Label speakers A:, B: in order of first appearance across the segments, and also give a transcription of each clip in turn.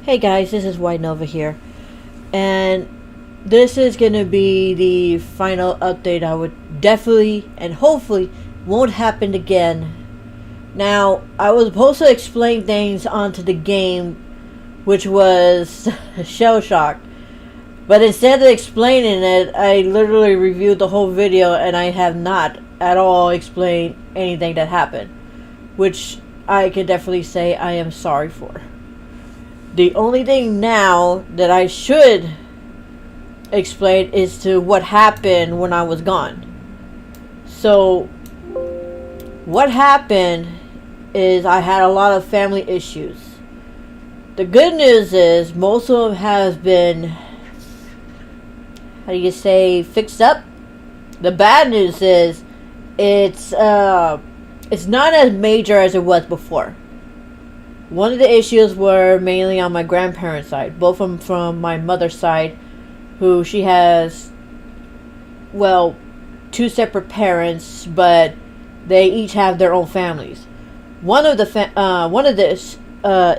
A: Hey guys, this is Whitenova here, and this is gonna be the final update. I would definitely and hopefully won't happen again. Now, I was supposed to explain things onto the game, which was shell shock, but instead of explaining it, I literally reviewed the whole video and I have not at all explained anything that happened, which I can definitely say I am sorry for. The only thing now that I should explain is to what happened when I was gone. So, what happened is I had a lot of family issues. The good news is most of them have been, how do you say, fixed up. The bad news is it's not as major as it was before. One of the issues were mainly on my grandparents' side, both from my mother's side, who she has, well, two separate parents, but they each have their own families. One of the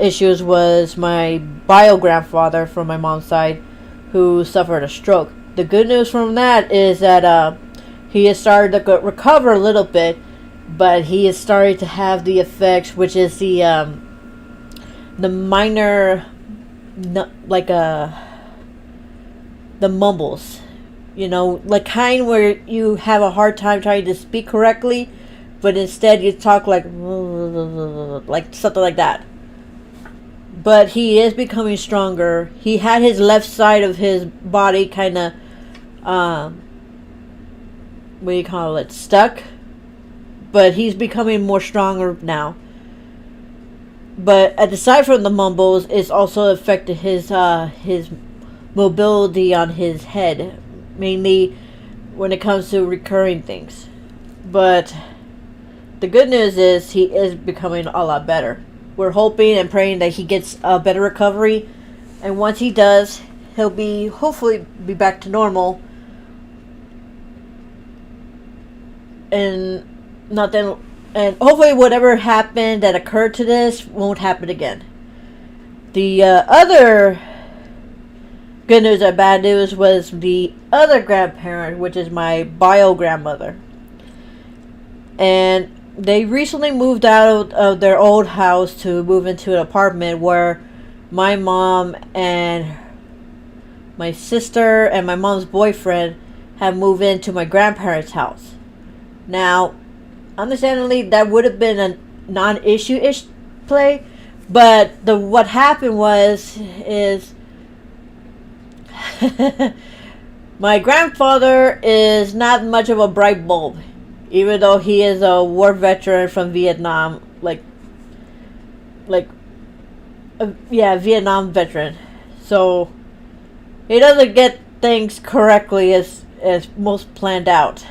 A: issues was my bio grandfather from my mom's side, who suffered a stroke. The good news from that is that he has started to recover a little bit, but he is starting to have the effects, which is the minor, the mumbles, like kind where you have a hard time trying to speak correctly, but instead you talk like something like that. But he is becoming stronger. He had his left side of his body kind of, what do you call it, stuck, but he's becoming more stronger now. But aside from the mumbles, it's also affected his mobility on his head, mainly when it comes to recurring things. But the good news is he is becoming a lot better. We're hoping and praying that he gets a better recovery, and once he does, he'll hopefully be back to normal, and nothing. And hopefully whatever happened that occurred to this won't happen again. The other good news or bad news was the other grandparent, which is my bio grandmother. And they recently moved out of their old house to move into an apartment where my mom and my sister and my mom's boyfriend have moved into my grandparents' house. Now, understandably, that would have been a non-issue-ish play, but what happened is my grandfather is not much of a bright bulb, even though he is a war veteran from Vietnam, Vietnam veteran. So he doesn't get things correctly as most planned out.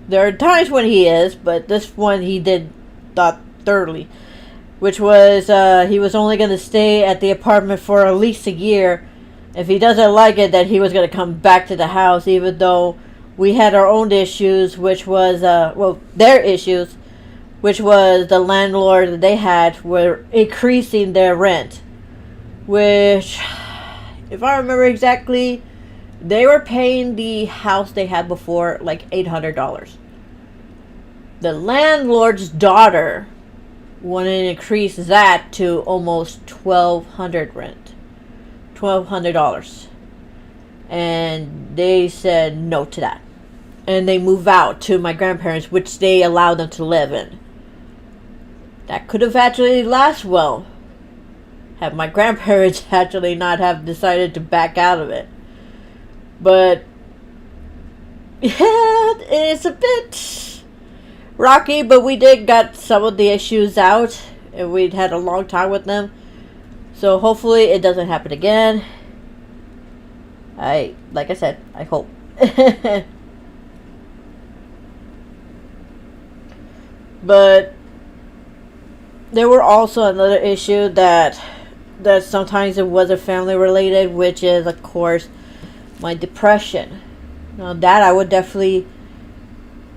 A: There are times when he is, but this one he did thought thoroughly, which was he was only going to stay at the apartment for at least a year. If he doesn't like it, then he was going to come back to the house, even though we had our own issues, which was their issues, which was the landlord that they had were increasing their rent, which, if I remember exactly, they were paying the house they had before like $800. The landlord's daughter wanted to increase that to almost $1,200. And they said no to that. And they moved out to my grandparents, which they allowed them to live in. That could have actually lasted well, had my grandparents actually not have decided to back out of it. But yeah, it's a bit rocky, but we did got some of the issues out, and we'd had a long time with them. So hopefully it doesn't happen again. Like I said, I hope. But there were also another issue that sometimes it wasn't family related, which is of course my depression. Now that I would definitely,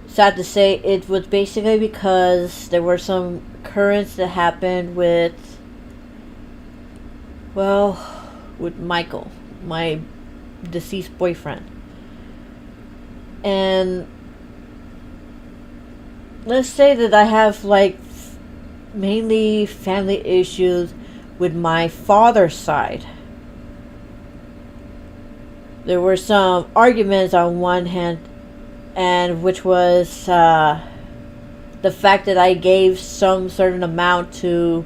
A: sad to say, it was basically because there were some occurrence that happened with Well, with Michael, my deceased boyfriend. And let's say that I have like mainly family issues with my father's side. There were some arguments on one hand, and which was the fact that I gave some certain amount to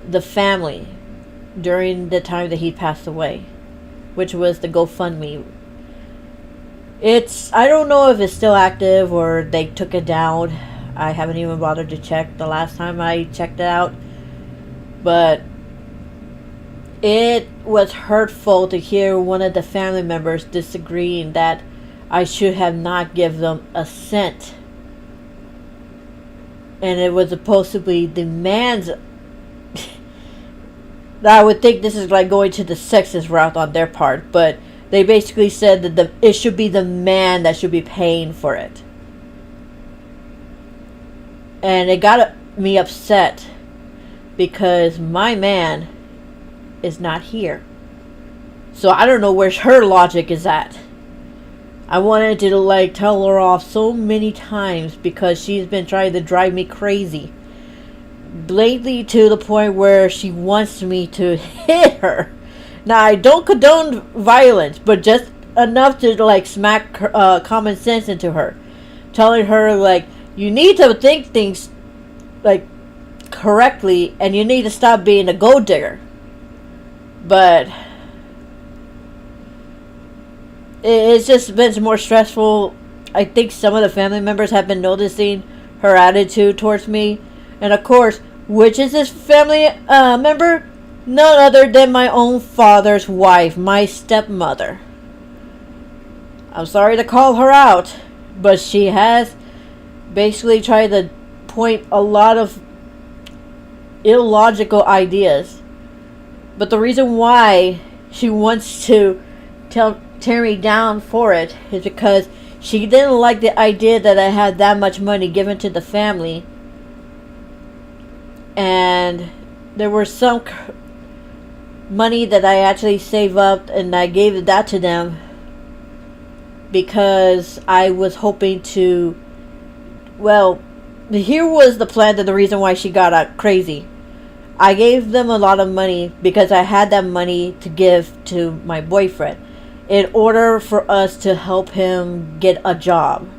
A: the family during the time that he passed away, which was the GoFundMe. I don't know if it's still active or they took it down. I haven't even bothered to check the last time I checked it out. But it was hurtful to hear one of the family members disagreeing that I should have not given them a cent. And it was supposed to be the man's. I would think this is like going to the sexist route on their part, but they basically said that it should be the man that should be paying for it. And it got me upset because my man is not here. So I don't know where her logic is at. I wanted to like tell her off so many times because she's been trying to drive me crazy. Lately to the point where she wants me to hit her. Now I don't condone violence, but just enough to like smack common sense into her. Telling her like, you need to think things like correctly and you need to stop being a gold digger. But it's just been more stressful. I think some of the family members have been noticing her attitude towards me. And of course, which is this family member? None other than my own father's wife, my stepmother. I'm sorry to call her out, but she has basically tried to point a lot of illogical ideas. But the reason why she wants to tear me down for it is because she didn't like the idea that I had that much money given to the family. And there were some money that I actually saved up and I gave that to them because I was hoping to, well, here was the plan, that the reason why she got crazy. I gave them a lot of money because I had that money to give to my boyfriend in order for us to help him get a job.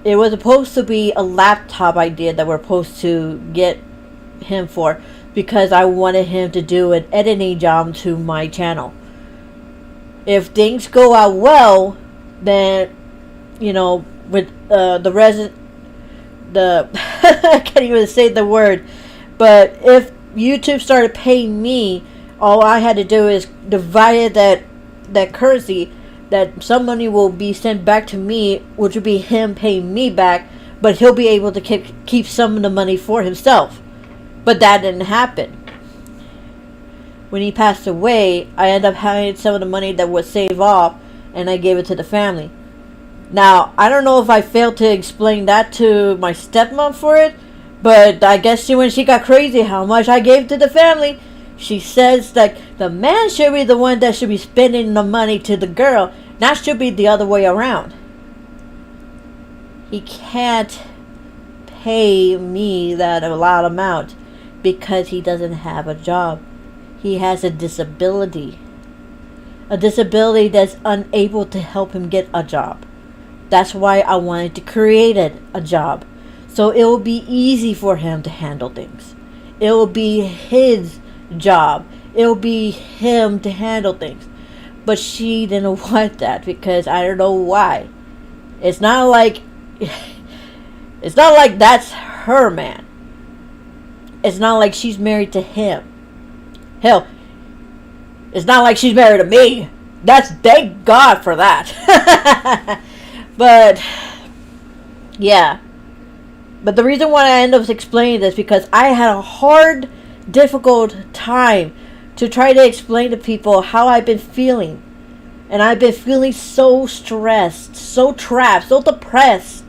A: It was supposed to be a laptop idea that we're supposed to get him for because I wanted him to do an editing job to my channel. If things go out well, then, you know, with the I can't even say the word, but if YouTube started paying me, all I had to do is divide that currency, that some money will be sent back to me, which would be him paying me back, but he'll be able to keep some of the money for himself. But that didn't happen. When he passed away, I ended up having some of the money that was saved off, and I gave it to the family. Now, I don't know if I failed to explain that to my stepmom for it, but I guess when she got crazy how much I gave to the family, she says that the man should be the one that should be spending the money to the girl. That should be the other way around. He can't pay me that allowed amount because he doesn't have a job. He has a disability. A disability that's unable to help him get a job. That's why I wanted to create a job. So it will be easy for him to handle things. It will be his job. It will be him to handle things. But she didn't want that because I don't know why. It's not like that's her man. It's not like she's married to him. Hell, it's not like she's married to me. Thank God for that. But yeah. But the reason why I end up explaining this because I had a difficult time to try to explain to people how I've been feeling. And I've been feeling so stressed, so trapped, so depressed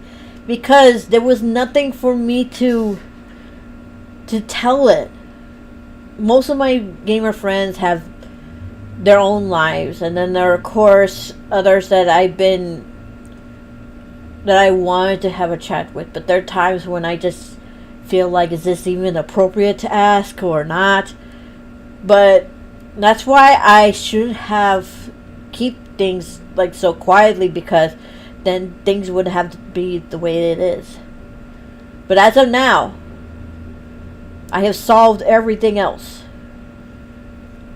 A: because there was nothing for me to tell it. most of my gamer friends have their own lives, and then there are, of course, others that I wanted to have a chat with, but there are times when I just feel like, is this even appropriate to ask or not? But that's why I shouldn't have keep things like so quietly, because then things would have to be the way it is. But as of now, I have solved everything else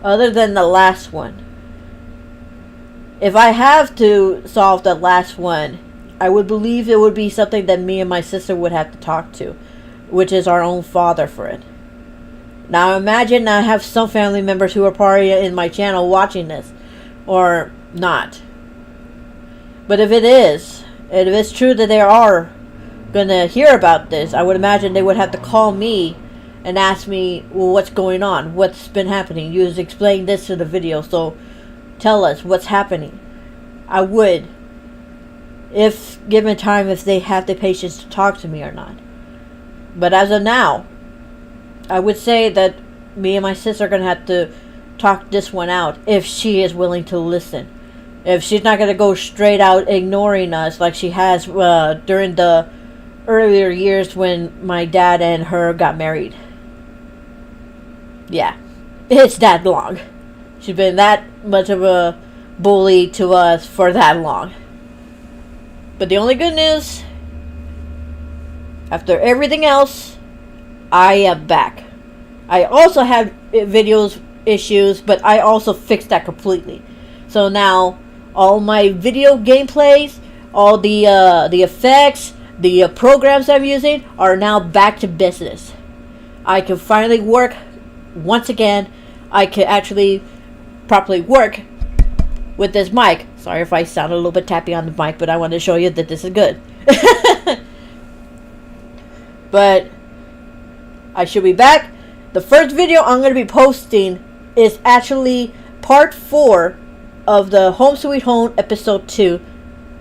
A: other than the last one. If I have to solve the last one, I would believe it would be something that me and my sister would have to talk to, which is our own father for it. Now imagine I have some family members who are probably in my channel watching this, or not. But if it is, and if it's true that they are gonna hear about this, I would imagine they would have to call me and ask me, well, what's going on? What's been happening? You just explained this in the video, so tell us what's happening. I would, if given time, if they have the patience to talk to me or not. But as of now, I would say that me and my sister are going to have to talk this one out, if she is willing to listen. If she's not going to go straight out ignoring us like she has during the earlier years when my dad and her got married. Yeah, it's that long. She's been that much of a bully to us for that long. But the only good news, after everything else, I am back. I also have videos issues, but I also fixed that completely. So now all my video gameplays, all the effects, the programs I'm using are now back to business. I can finally work once again. I can actually properly work with this mic. Sorry if I sound a little bit tappy on the mic, but I want to show you that this is good. But I should be back. The first video I'm going to be posting is actually part 4 of the Home Sweet Home episode 2,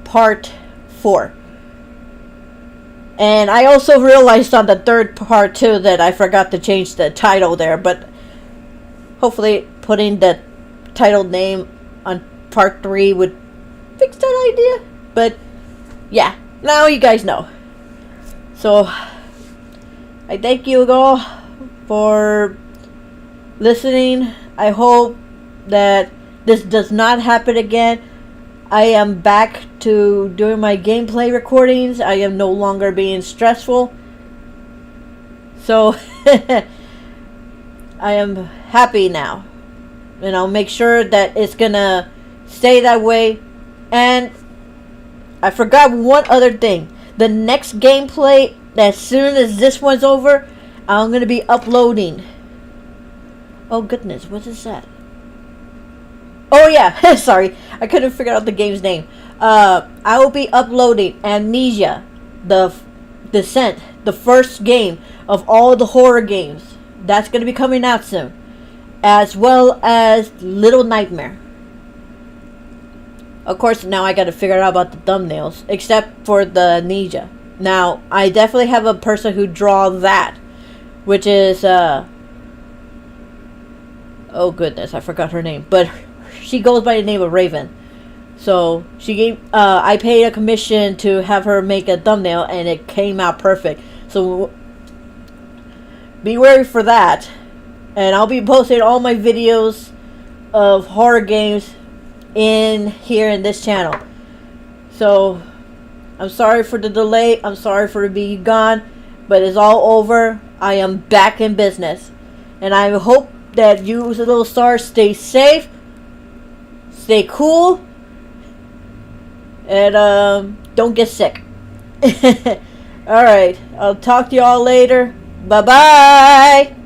A: part 4. And I also realized on the third part too that I forgot to change the title there, but hopefully putting the title name on part 3 would fix that idea. But yeah, now you guys know. So I thank you all for listening. I hope that this does not happen again. I am back to doing my gameplay recordings. I am no longer being stressful. So I am happy now. And I'll make sure that it's gonna stay that way. And I forgot one other thing. The next gameplay, as soon as this one's over, I'm gonna be uploading. Oh goodness, what is that? Oh yeah, sorry, I couldn't figure out the game's name. I will be uploading Amnesia, the Descent, the first game of all the horror games. That's going to be coming out soon. As well as Little Nightmare. Of course, now I got to figure out about the thumbnails, except for the Amnesia. Now, I definitely have a person who draw that, which is, oh goodness, I forgot her name, but she goes by the name of Raven. So she gave, I paid a commission to have her make a thumbnail, and it came out perfect. So be wary for that. And I'll be posting all my videos of horror games in here in this channel. So I'm sorry for the delay. I'm sorry for being gone, but it's all over. I am back in business, and I hope that you little stars stay safe. Stay cool, and don't get sick. Alright, I'll talk to you all later. Bye-bye!